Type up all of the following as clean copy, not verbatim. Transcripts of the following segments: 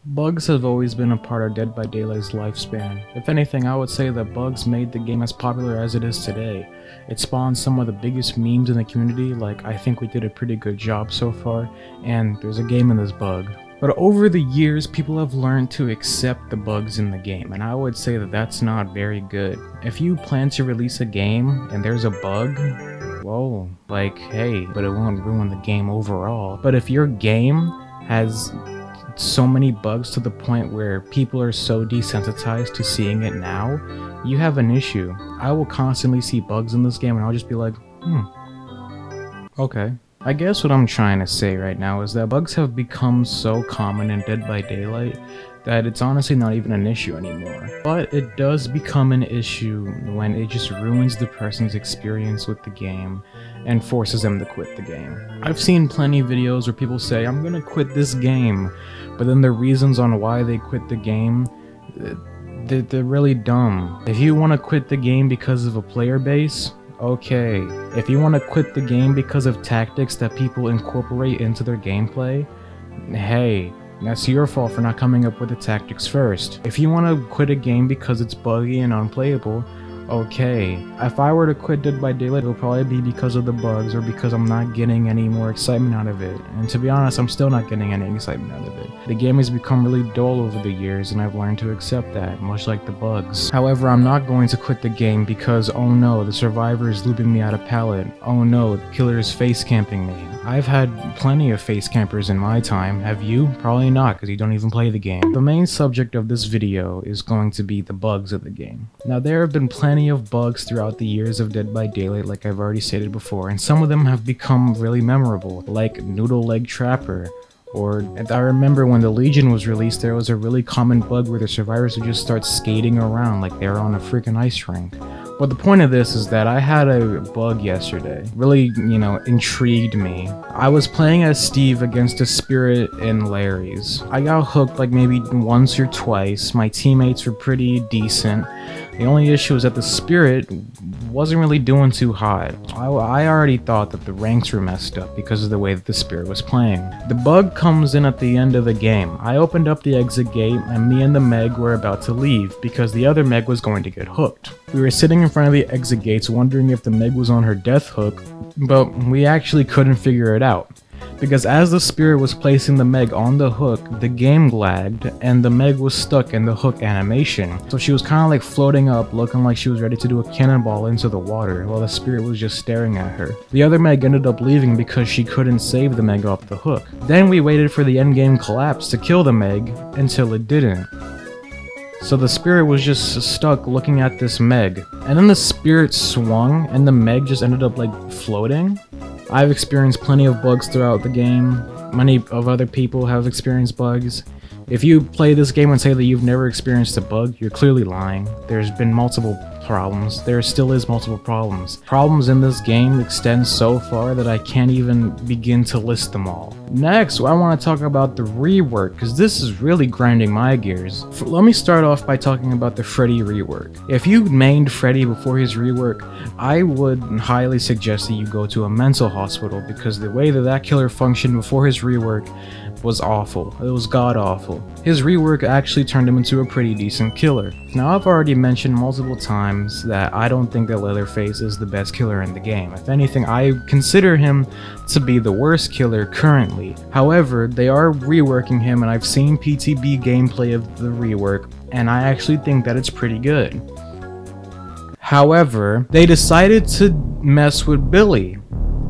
Bugs have always been a part of Dead by Daylight's lifespan. If anything, I would say that bugs made the game as popular as it is today. It spawned some of the biggest memes in the community, like I think we did a pretty good job so far, and there's a game in this bug. But over the years, people have learned to accept the bugs in the game, and I would say that that's not very good. If you plan to release a game and there's a bug, whoa, like, hey, but it won't ruin the game overall. But if your game has so many bugs to the point where people are so desensitized to seeing it now, you have an issue. I will constantly see bugs in this game and I'll just be like, okay. I guess what I'm trying to say right now is that bugs have become so common in Dead by Daylight that it's honestly not even an issue anymore. But it does become an issue when it just ruins the person's experience with the game and forces them to quit the game. I've seen plenty of videos where people say, I'm gonna quit this game, but then the reasons on why they quit the game, they're really dumb. If you want to quit the game because of a player base, okay. If you want to quit the game because of tactics that people incorporate into their gameplay, hey, that's your fault for not coming up with the tactics first. If you want to quit a game because it's buggy and unplayable, okay. If I were to quit Dead by Daylight, it'll probably be because of the bugs or because I'm not getting any more excitement out of it. And to be honest, I'm still not getting any excitement out of it. The game has become really dull over the years and I've learned to accept that, much like the bugs. However, I'm not going to quit the game because, oh no, the survivor is looping me out of pallet. Oh no, the killer is face camping me. I've had plenty of face campers in my time. Have you? Probably not, because you don't even play the game. The main subject of this video is going to be the bugs of the game. Now, there have been plenty of bugs throughout the years of Dead by Daylight, like I've already stated before, and some of them have become really memorable, like Noodle Leg Trapper. Or, I remember when the Legion was released, there was a really common bug where the survivors would just start skating around like they were on a freaking ice rink. But the point of this is that I had a bug yesterday. Really, intrigued me. I was playing as Steve against a Spirit in Larry's. I got hooked like maybe once or twice. My teammates were pretty decent. The only issue is that the Spirit wasn't really doing too hot. I already thought that the ranks were messed up because of the way that the Spirit was playing. The bug comes in at the end of the game. I opened up the exit gate and me and the Meg were about to leave because the other Meg was going to get hooked. We were sitting in front of the exit gates wondering if the Meg was on her death hook, but we actually couldn't figure it out. Because as the Spirit was placing the Meg on the hook, the game lagged and the Meg was stuck in the hook animation. So she was kind of like floating up, looking like she was ready to do a cannonball into the water, while the Spirit was just staring at her. The other Meg ended up leaving because she couldn't save the Meg off the hook. Then we waited for the endgame collapse to kill the Meg, until it didn't. So the Spirit was just stuck looking at this Meg. And then the Spirit swung and the Meg just ended up like floating. I've experienced plenty of bugs throughout the game. Many of other people have experienced bugs. If you play this game and say that you've never experienced a bug, you're clearly lying. There's been multiple problems. There still is multiple problems. Problems in this game extend so far that I can't even begin to list them all. Next, I want to talk about the rework, because this is really grinding my gears. Let me start off by talking about the Freddy rework. If you mained Freddy before his rework, I would highly suggest that you go to a mental hospital, because the way that that killer functioned before his rework was awful. It was god awful. His rework actually turned him into a pretty decent killer. Now, I've already mentioned multiple times that I don't think that Leatherface is the best killer in the game. If anything, I consider him to be the worst killer currently. However, they are reworking him and I've seen PTB gameplay of the rework and I actually think that it's pretty good. However, they decided to mess with Billy.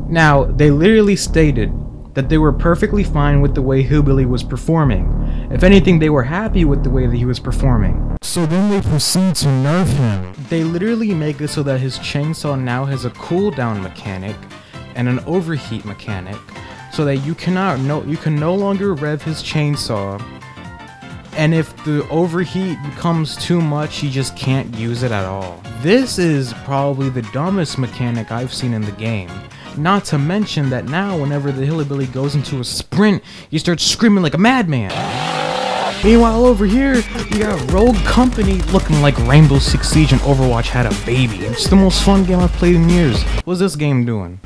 Now, they literally stated that they were perfectly fine with the way Hillbilly was performing. If anything, they were happy with the way that he was performing. So then they proceed to nerf him. They literally make it so that his chainsaw now has a cooldown mechanic and an overheat mechanic, so that you can no longer rev his chainsaw, and if the overheat becomes too much, you just can't use it at all. This is probably the dumbest mechanic I've seen in the game. Not to mention that now, whenever the Hillbilly goes into a sprint, he starts screaming like a madman. Meanwhile, over here, you got Rogue Company looking like Rainbow Six Siege and Overwatch had a baby. It's the most fun game I've played in years. What's this game doing?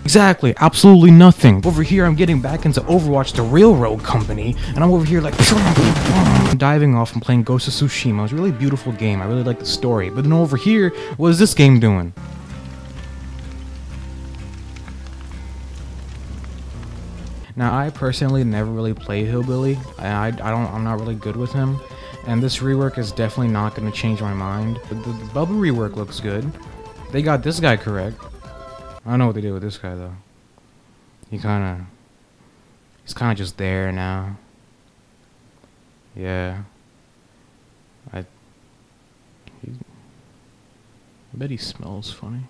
Exactly, absolutely nothing. Over here, I'm getting back into Overwatch, the Railroad Company, and I'm over here like diving off and playing Ghost of Tsushima. It was a really beautiful game. I really like the story. But then over here, what is this game doing? Now, I personally never really played Hillbilly. I'm not really good with him. And this rework is definitely not going to change my mind. But the Bubba rework looks good. They got this guy correct. I don't know what they did with this guy, though. He's kind of just there now. Yeah. I bet he smells funny.